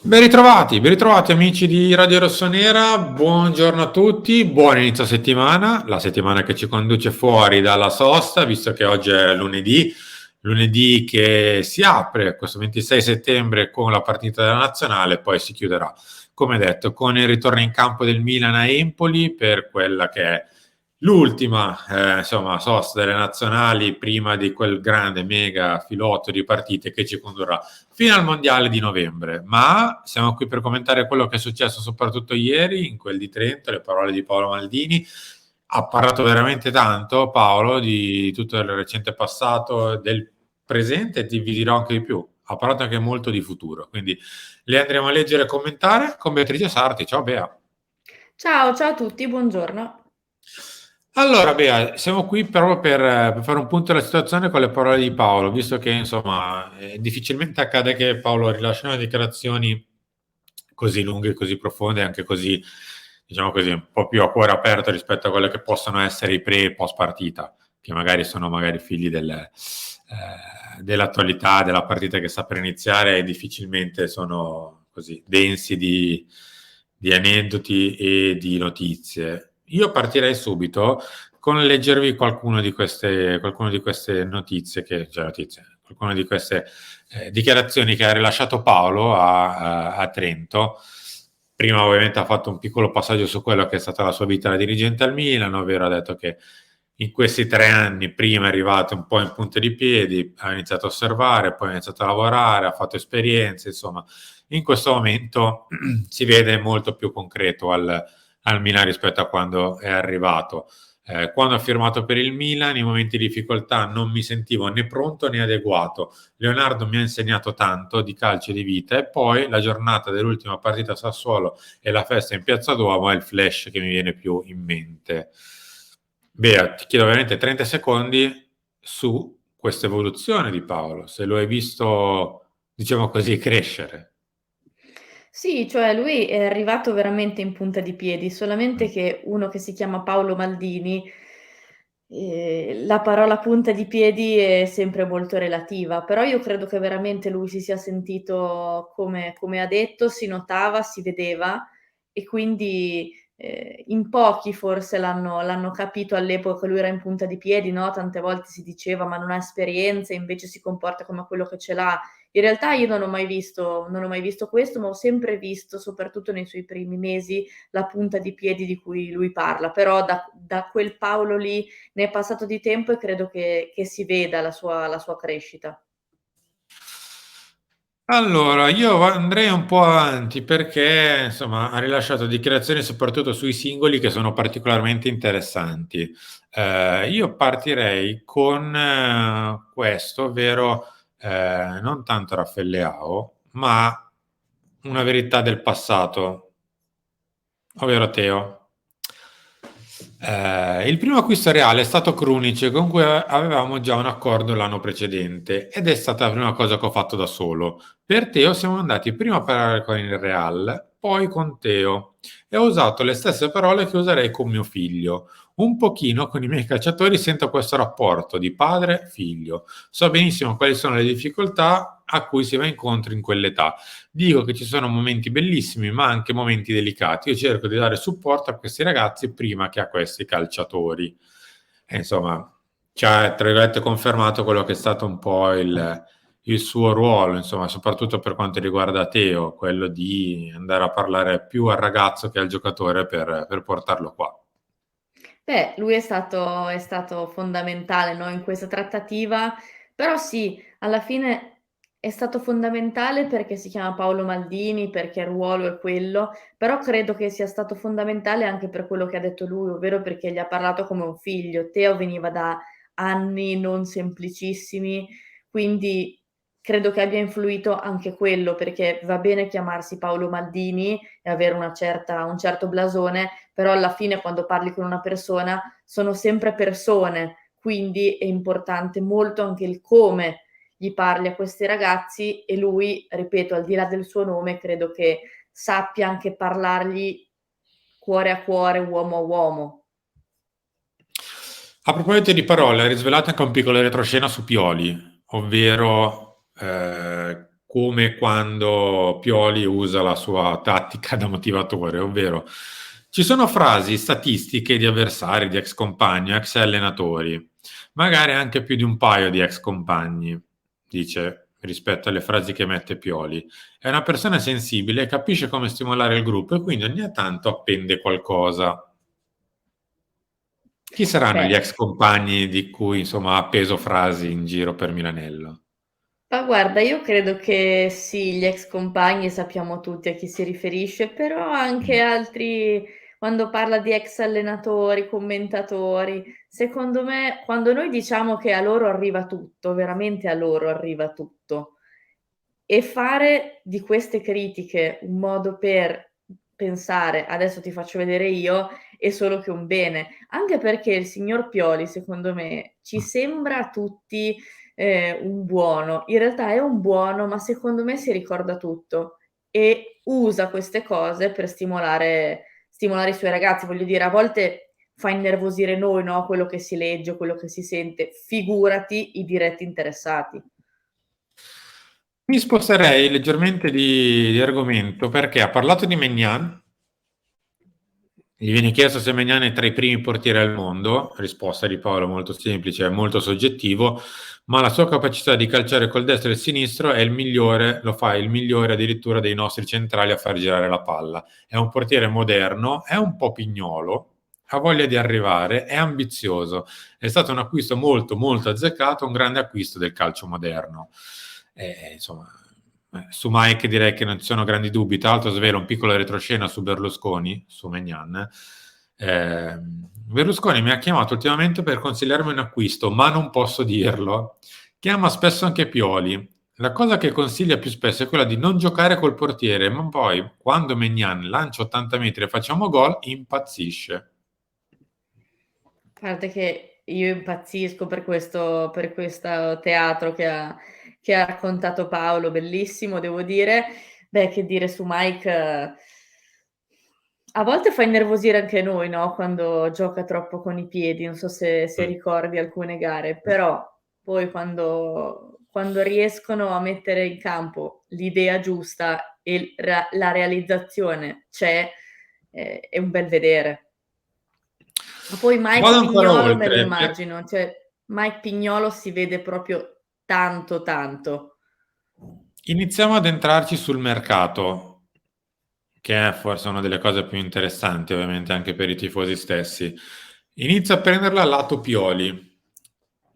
Ben ritrovati amici di Radio Rossonera, buongiorno a tutti, buon inizio settimana, la settimana che ci conduce fuori dalla sosta, visto che oggi è lunedì che si apre questo 26 settembre con la partita della nazionale, poi si chiuderà, come detto, con il ritorno in campo del Milan a Empoli per quella che è l'ultima sosta delle nazionali prima di quel grande mega filotto di partite che ci condurrà fino al mondiale di novembre. Ma siamo qui per commentare quello che è successo soprattutto ieri in quel di Trento, le parole di Paolo Maldini. Ha parlato veramente tanto Paolo di tutto il recente passato, del presente, e vi dirò anche di più. Ha parlato anche molto di futuro, quindi le andremo a leggere e commentare con Beatrice Sarti. Ciao Bea. Ciao, ciao a tutti, buongiorno. Allora, Bea, siamo qui proprio per fare un punto della situazione con le parole di Paolo, visto che insomma difficilmente accade che Paolo rilasci una dichiarazioni così lunghe, così profonde, anche così, diciamo così, un po' più a cuore aperto rispetto a quelle che possono essere i pre e post partita, che magari sono magari figli dell'attualità, della partita che sta per iniziare e difficilmente sono così densi di aneddoti e di notizie. Io partirei subito con leggervi qualcuno di queste notizie, qualcuno di queste dichiarazioni che ha rilasciato Paolo a Trento. Prima ovviamente ha fatto un piccolo passaggio su quello che è stata la sua vita da dirigente al Milan, ovvero ha detto che in questi 3 anni prima è arrivato un po' in punta di piedi, ha iniziato a osservare, poi ha iniziato a lavorare, ha fatto esperienze, insomma, in questo momento si vede molto più concreto al Milan rispetto a quando è arrivato. Quando ho firmato per il Milan, in momenti di difficoltà non mi sentivo né pronto né adeguato. Leonardo mi ha insegnato tanto di calcio e di vita e poi la giornata dell'ultima partita a Sassuolo e la festa in Piazza Duomo è il flash che mi viene più in mente. Bea, ti chiedo veramente 30 secondi su questa evoluzione di Paolo, se lo hai visto, diciamo così, crescere. Sì, cioè lui è arrivato veramente in punta di piedi, Mm. solamente che uno che si chiama Paolo Maldini, la parola punta di piedi è sempre molto relativa, però io credo che veramente lui si sia sentito come ha detto, si notava, si vedeva e quindi, in pochi forse l'hanno capito all'epoca che lui era in punta di piedi, no, tante volte si diceva: "Ma non ha esperienza", invece si comporta come quello che ce l'ha. In realtà io non ho mai visto questo, ma ho sempre visto, soprattutto nei suoi primi mesi, la punta di piedi di cui lui parla, però da quel Paolo lì ne è passato di tempo e credo che si veda la sua crescita. Allora, io andrei un po' avanti perché, insomma, ha rilasciato dichiarazioni soprattutto sui singoli che sono particolarmente interessanti. Io partirei con questo, ovvero non tanto Raffaele Leao, ma una verità del passato, ovvero Teo. Il primo acquisto reale è stato Krunic, con cui avevamo già un accordo l'anno precedente ed è stata la prima cosa che ho fatto da solo. Per Teo siamo andati prima a parlare con il Real, poi con Teo e ho usato le stesse parole che userei con mio figlio. Un pochino con i miei calciatori sento questo rapporto di padre-figlio. So benissimo quali sono le difficoltà a cui si va incontro in quell'età. Dico che ci sono momenti bellissimi, ma anche momenti delicati. Io cerco di dare supporto a questi ragazzi prima che a questi calciatori. E insomma, ci ha, tra virgolette, confermato quello che è stato un po' il suo ruolo, insomma, soprattutto per quanto riguarda Teo, quello di andare a parlare più al ragazzo che al giocatore per portarlo qua. Beh, lui è stato fondamentale, no, in questa trattativa, però sì, alla fine è stato fondamentale perché si chiama Paolo Maldini, perché il ruolo è quello, però credo che sia stato fondamentale anche per quello che ha detto lui, ovvero perché gli ha parlato come un figlio. Teo veniva da anni non semplicissimi, quindi credo che abbia influito anche quello, perché va bene chiamarsi Paolo Maldini e avere un certo blasone, però alla fine quando parli con una persona sono sempre persone, quindi è importante molto anche il come gli parli a questi ragazzi e lui, ripeto, al di là del suo nome, credo che sappia anche parlargli cuore a cuore, uomo a uomo. A proposito di parole, ha risvelato anche un piccolo retroscena su Pioli, ovvero come quando Pioli usa la sua tattica da motivatore, ovvero ci sono frasi statistiche di avversari, di ex compagni, ex allenatori, magari anche più di un paio di ex compagni, dice, rispetto alle frasi che mette Pioli. È una persona sensibile, capisce come stimolare il gruppo e quindi ogni tanto appende qualcosa. Chi saranno gli Beh, ex compagni di cui insomma ha appeso frasi in giro per Milanello? ma guarda, io credo che sì, gli ex compagni sappiamo tutti a chi si riferisce, però anche Mm. altri quando parla di ex allenatori, commentatori, secondo me quando noi diciamo che a loro arriva tutto, veramente a loro arriva tutto, e fare di queste critiche un modo per pensare: "Adesso ti faccio vedere io", è solo che un bene. Anche perché il signor Pioli, secondo me, ci sembra a tutti, un buono. In realtà è un buono, ma secondo me si ricorda tutto e usa queste cose per stimolare i suoi ragazzi. Voglio dire, a volte fa innervosire noi, no, quello che si legge, quello che si sente, figurati i diretti interessati. Mi sposterei leggermente di argomento perché ha parlato di Maignan. Gli viene chiesto se Maignan è tra i primi portieri al mondo. Risposta di Paolo molto semplice, è molto soggettivo, ma la sua capacità di calciare col destro e il sinistro è il migliore, lo fa il migliore addirittura dei nostri centrali a far girare la palla. È un portiere moderno, è un po' pignolo, ha voglia di arrivare, è ambizioso. È stato un acquisto molto molto azzeccato, un grande acquisto del calcio moderno. Insomma, su Mike direi che non ci sono grandi dubbi. Tra l'altro svelo un piccolo retroscena su Berlusconi, su Maignan. Berlusconi mi ha chiamato ultimamente per consigliarmi un acquisto, ma non posso dirlo. Chiama spesso anche Pioli. La cosa che consiglia più spesso è quella di non giocare col portiere, ma poi quando Maignan lancia 80 metri e facciamo gol, impazzisce. A parte che io impazzisco per questo teatro che ha raccontato Paolo, bellissimo devo dire. Beh, che dire su Mike, a volte fa innervosire anche noi, no, quando gioca troppo con i piedi, non so se Mm. ricordi alcune gare, però poi quando riescono a mettere in campo l'idea giusta e la realizzazione c'è, è un bel vedere. Ma poi Mike Vado ancora Pignolo me lo oltre. immagino, cioè Mike Pignolo si vede proprio tanto, tanto. Iniziamo ad entrarci sul mercato, che è forse una delle cose più interessanti, ovviamente anche per i tifosi stessi. Inizia a prenderla al lato Pioli.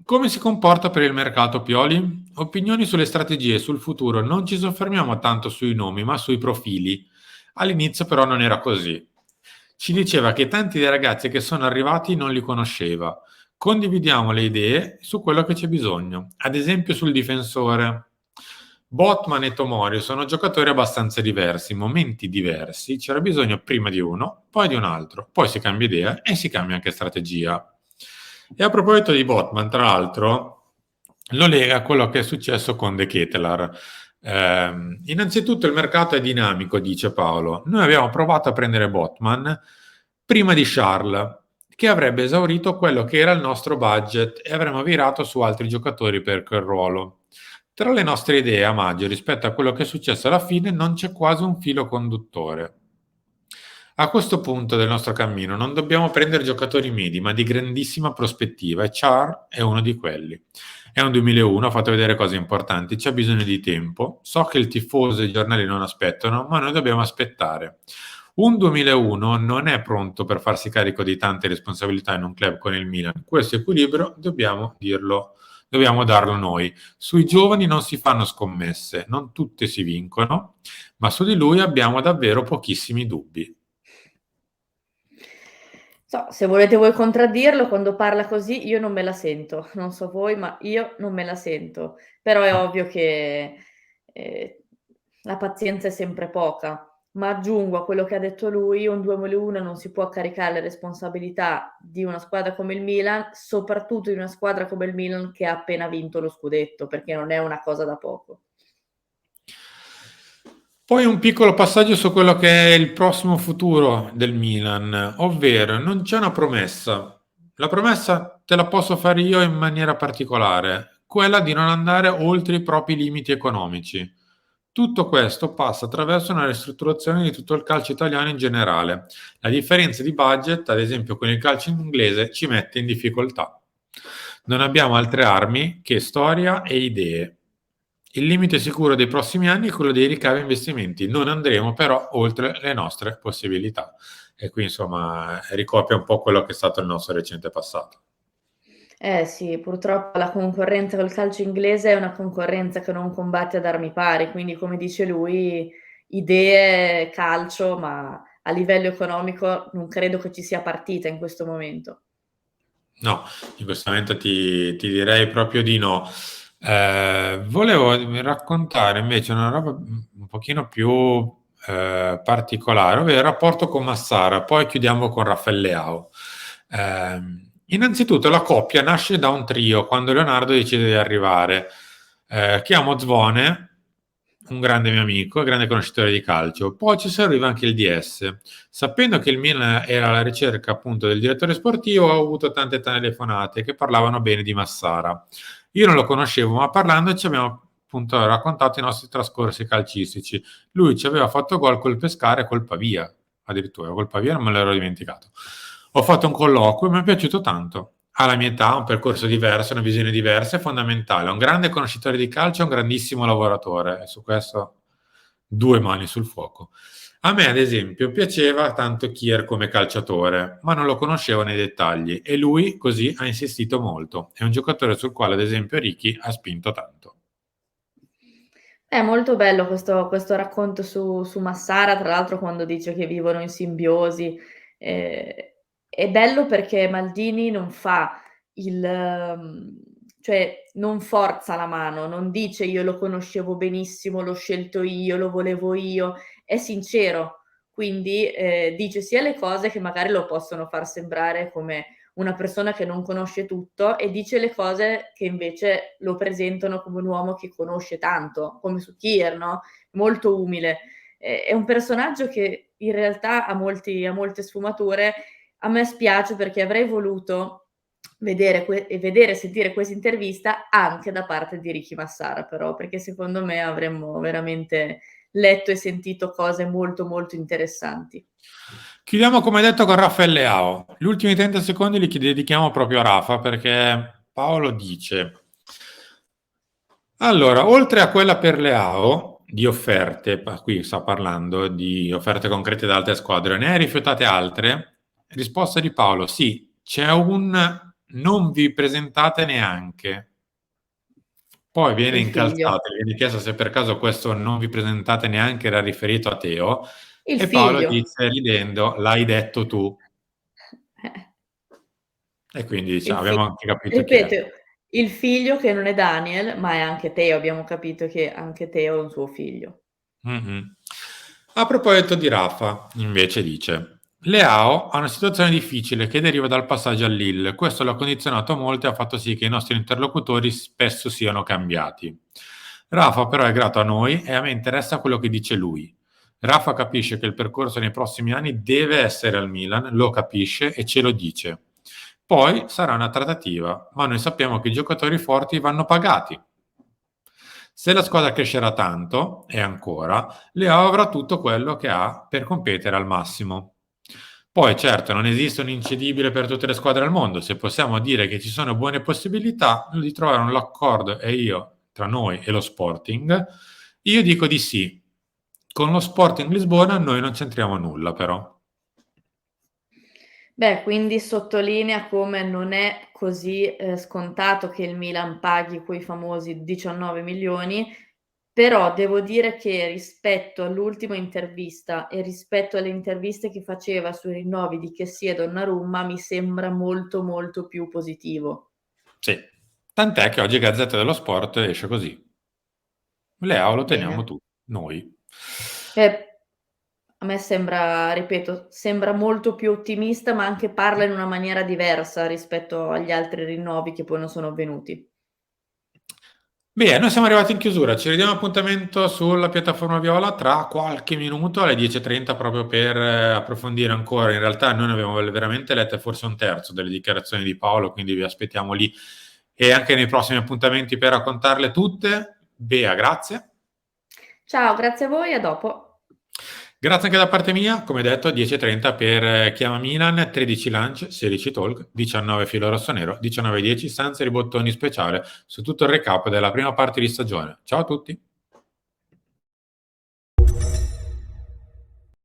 Come si comporta per il mercato Pioli? Opinioni sulle strategie e sul futuro. Non ci soffermiamo tanto sui nomi, ma sui profili. All'inizio però non era così. Ci diceva che tanti dei ragazzi che sono arrivati non li conosceva. Condividiamo le idee su quello che c'è bisogno. Ad esempio sul difensore. Botman e Tomori sono giocatori abbastanza diversi, momenti diversi, c'era bisogno prima di uno, poi di un altro, poi si cambia idea e si cambia anche strategia. E a proposito di Botman, tra l'altro, lo lega a quello che è successo con De Ketelaar. Innanzitutto il mercato è dinamico, dice Paolo. Noi abbiamo provato a prendere Botman prima di Charles, che avrebbe esaurito quello che era il nostro budget e avremmo virato su altri giocatori per quel ruolo. Tra le nostre idee a maggio rispetto a quello che è successo alla fine non c'è quasi un filo conduttore. A questo punto del nostro cammino non dobbiamo prendere giocatori medi, ma di grandissima prospettiva e Char è uno di quelli. È un 2001, ha fatto vedere cose importanti, c'è bisogno di tempo. So che il tifoso e i giornali non aspettano, ma noi dobbiamo aspettare. Un 2001 non è pronto per farsi carico di tante responsabilità in un club con il Milan. Questo equilibrio dobbiamo dirlo, dobbiamo darlo noi. Sui giovani non si fanno scommesse, non tutte si vincono, ma su di lui abbiamo davvero pochissimi dubbi. So, se volete voi contraddirlo, quando parla così io non me la sento. Non so voi, ma io non me la sento. Però è ovvio che, ehm, la pazienza è sempre poca. Ma aggiungo a quello che ha detto lui, un 2-1 non si può caricare le responsabilità di una squadra come il Milan, soprattutto di una squadra come il Milan che ha appena vinto lo scudetto, perché non è una cosa da poco. Poi un piccolo passaggio su quello che è il prossimo futuro del Milan, ovvero non c'è una promessa. La promessa te la posso fare io in maniera particolare, quella di non andare oltre i propri limiti economici. Tutto questo passa attraverso una ristrutturazione di tutto il calcio italiano in generale. La differenza di budget, ad esempio con il calcio inglese, ci mette in difficoltà. Non abbiamo altre armi che storia e idee. Il limite sicuro dei prossimi anni è quello dei ricavi e investimenti. Non andremo però oltre le nostre possibilità. E qui, insomma, ricopia un po' quello che è stato il nostro recente passato. Eh sì, purtroppo la concorrenza col calcio inglese è una concorrenza che non combatte ad armi pari, quindi come dice lui, idee, calcio, ma a livello economico non credo che ci sia partita in questo momento. No, in questo momento ti direi proprio di no. Volevo raccontare invece una roba un pochino più particolare, ovvero il rapporto con Massara, poi chiudiamo con Raffaele Leao. Innanzitutto la coppia nasce da un trio quando Leonardo decide di arrivare. Chiamo Zvone, un grande mio amico, grande conoscitore di calcio. Poi ci serviva anche il DS. Sapendo che il Milan era alla ricerca appunto del direttore sportivo, ho avuto tante telefonate che parlavano bene di Massara. Io non lo conoscevo, ma parlando ci abbiamo appunto raccontato i nostri trascorsi calcistici. Lui ci aveva fatto gol col Pescara e col Pavia, addirittura col Pavia non me l'ero dimenticato. Ho fatto un colloquio e mi è piaciuto tanto. Ha la mia età, un percorso diverso, una visione diversa, è fondamentale. È un grande conoscitore di calcio, è un grandissimo lavoratore e su questo due mani sul fuoco. A me, ad esempio, piaceva tanto Kier come calciatore, ma non lo conoscevo nei dettagli e lui così ha insistito molto. È un giocatore sul quale, ad esempio, Ricky ha spinto tanto. È molto bello questo racconto su Massara, tra l'altro quando dice che vivono in simbiosi. Ehm, è bello perché Maldini non fa cioè non forza la mano, non dice: "Io lo conoscevo benissimo, l'ho scelto io, lo volevo io." È sincero, quindi, dice sia le cose che magari lo possono far sembrare come una persona che non conosce tutto e dice le cose che invece lo presentano come un uomo che conosce tanto, come su Kier, no, molto umile. È un personaggio che in realtà ha molte sfumature. A me spiace perché avrei voluto vedere e sentire questa intervista anche da parte di Ricky Massara però, perché secondo me avremmo veramente letto e sentito cose molto, molto interessanti. Chiudiamo, come detto, con Raffaele Leao. Gli ultimi 30 secondi li dedichiamo proprio a Rafa perché Paolo dice: allora, oltre a quella per Leao di offerte, qui sta parlando di offerte concrete da altre squadre, ne hai rifiutate altre? Risposta di Paolo: sì, c'è un non vi presentate neanche. Poi viene Il figlio. incalzato, viene chiesto se per caso questo non vi presentate neanche era riferito a Teo Il e Paolo figlio. dice ridendo: l'hai detto tu. Eh. E quindi Il diciamo, fi abbiamo anche capito chi è. ripeto, il figlio che non è Daniel, ma è anche Teo, abbiamo capito che anche Teo è un suo figlio. Mhm. A proposito di Rafa, invece dice: Leao ha una situazione difficile che deriva dal passaggio al Lille. Questo l'ha condizionato molto e ha fatto sì che i nostri interlocutori spesso siano cambiati. Rafa però è grato a noi e a me interessa quello che dice lui. Rafa capisce che il percorso nei prossimi anni deve essere al Milan, lo capisce e ce lo dice. Poi sarà una trattativa, ma noi sappiamo che i giocatori forti vanno pagati. Se la squadra crescerà tanto, e ancora, Leao avrà tutto quello che ha per competere al massimo. Poi, certo, non esiste un incedibile per tutte le squadre al mondo. Se possiamo dire che ci sono buone possibilità di trovare un accordo e io, tra noi e lo Sporting, io dico di sì. Con lo Sporting Lisbona noi non c'entriamo nulla, però. Beh, quindi sottolinea come non è così, scontato che il Milan paghi quei famosi 19 milioni, però devo dire che rispetto all'ultima intervista e rispetto alle interviste che faceva sui rinnovi di Kessie e Donnarumma, mi sembra molto, molto più positivo. Sì. Tant'è che oggi Gazzetta dello Sport esce così. Leao lo teniamo Bene. tutti, noi. A me sembra ripeto, sembra molto più ottimista, ma anche parla in una maniera diversa rispetto agli altri rinnovi che poi non sono avvenuti. Bene, noi siamo arrivati in chiusura, ci ridiamo appuntamento sulla piattaforma Viola tra qualche minuto alle 10:30 proprio per approfondire ancora. In realtà noi ne abbiamo veramente lette forse un terzo delle dichiarazioni di Paolo, quindi vi aspettiamo lì e anche nei prossimi appuntamenti per raccontarle tutte. Bea, grazie. Ciao, grazie a voi, a dopo. Grazie anche da parte mia, come detto, 10:30 per Chiama Milan, 13 Lunch, 16 Talk, 19 Filo Rossonero, 19:10 Stanze e Ribottoni speciale su tutto il recap della prima parte di stagione. Ciao a tutti!